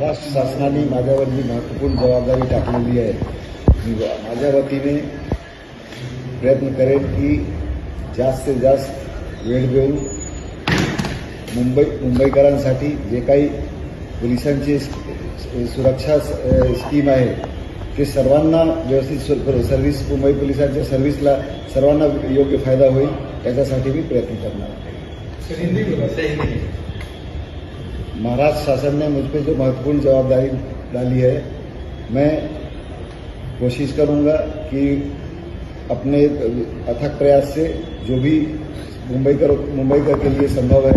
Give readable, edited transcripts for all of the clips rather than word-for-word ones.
महाराष्ट्र शासनाने माझ्यावर जी महत्त्वपूर्ण जबाबदारी टाकलेली आहे, मी माझ्या वतीने प्रयत्न करेन की जास्तीत जास्त वेळ देऊन मुंबईकरांसाठी जे काही पोलिसांची सुरक्षा स्कीम आहे ते सर्वांना व्यवस्थित सर्व्हिस, मुंबई पोलिसांच्या सर्व्हिसला सर्वांना योग्य फायदा होईल याच्यासाठी मी प्रयत्न करणार. महाराष्ट्र शासन ने मुझ पर जो महत्वपूर्ण जवाबदारी डाली है, मैं कोशिश करूंगा कि अपने अथक प्रयास से जो भी मुंबईकर के लिए संभव है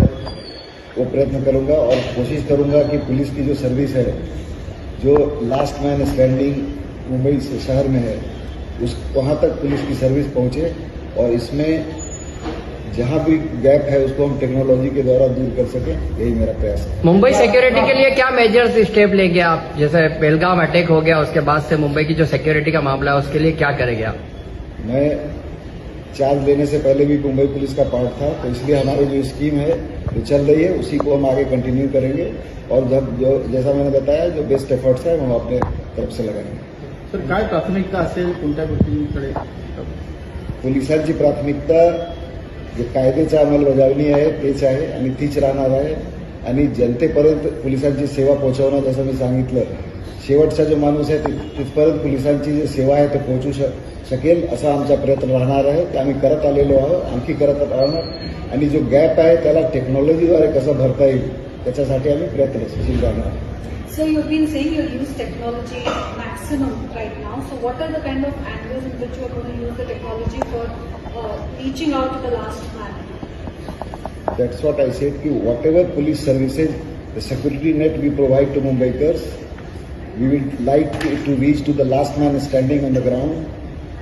वो प्रयत्न करूंगा और कोशिश करूंगा कि पुलिस की जो सर्विस है, जो लास्ट मैन स्टैंडिंग मुंबई शहर में है, वहां तक पुलिस की सर्विस पहुंचे और इसमें जहां भी गैप है उसको हम टेक्नोलॉजी के द्वारा दूर कर सके, यही मेरा प्रयास है. मुंबई सिक्योरिटी के लिए क्या मेजर्स स्टेप लेंगे आप? जैसे पहलगाम अटैक हो गया, उसके बाद से मुंबई की जो सिक्योरिटी का मामला है उसके लिए क्या करेंगे आप? मैं चार्ज लेने से पहले भी मुंबई पुलिस का पार्ट था, तो इसलिए हमारी जो स्कीम है जो चल रही है उसी को हम आगे कंटिन्यू करेंगे और जो जैसा मैंने बताया जो बेस्ट एफर्ट्स है हम अपने तरफ से लगाएंगे. सर, काय प्राथमिकता असेल, कोणत्या गोष्टींकडे? पोलिसांची प्राथमिकता जे कायद्याची अंमलबजावणी आहे तेच आहे आणि तीच राहणार आहे आणि जनतेपर्यंत पोलिसांची सेवा पोहोचवणं, जसं मी सांगितलं, शेवटचा जो माणूस आहे तिथपर्यंत पोलिसांची जी सेवा आहे ते पोहोचू शकेल असा आमचा प्रयत्न राहणार आहे. ते आम्ही करत आलेलो आहोत, आणखी करत राहणार आणि जो गॅप आहे त्याला टेक्नॉलॉजीद्वारे कसं भरता येईल त्याच्यासाठी आम्ही प्रयत्नशील राहणार. So you've been saying you'll use technology maximum right now. So what are the kind of angles in which you're going to use the technology for reaching out to the last man? That's what I said कि whatever police services, the security net we provide to Mumbaikars, we will like to reach to the last man standing on the ground,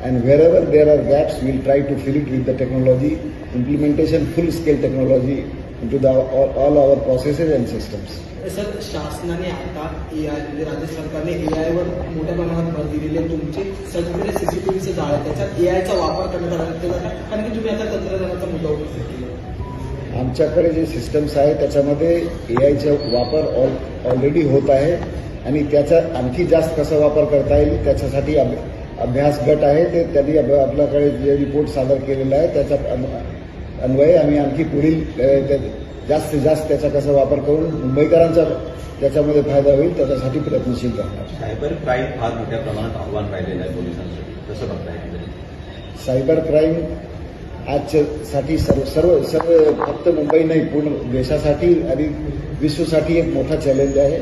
and wherever there are gaps, we will try to fill it with the technology, implementation, full-scale technology into all our processes and systems. Sir, शासनाने आता AI म्हणजे राज्य सरकारने AI वर मोठ्या प्रमाणात भर दिलेली आहे. तुमचे सगळे सीसीटीव्हीचे जाळे त्याच्यात AIचा वापर करण्यात आला, कारण की तुम्ही आता तंत्रज्ञानाचा मुद्दा उपस्थित केला. आमच्याकडे जे सिस्टम्स आहे त्याच्यामध्ये AIचा वापर ऑलरेडी होत आहे आणि त्याचा आणखी जास्त कसा वापर करता येईल त्याच्यासाठी अभ्यास गट आहे, ते त्यांनी आपल्याकडे जे रिपोर्ट सादर केलेला आहे त्याच्या अन्वये आम्ही आणखी पुढील जास्तीत जास्त त्याचा कसा वापर करून मुंबईकरांचा त्याच्यामध्ये फायदा होईल त्याच्यासाठी प्रयत्नशील राहणार. सायबर क्राईम फार मोठ्या प्रमाणात आव्हान राहिलेलं आहे पोलिसांसाठी, कसं बघताय? सायबर क्राईम आजसाठी सर्व फक्त मुंबई नाही पूर्ण देशासाठी आणि विश्वसाठी एक मोठा चॅलेंज आहे.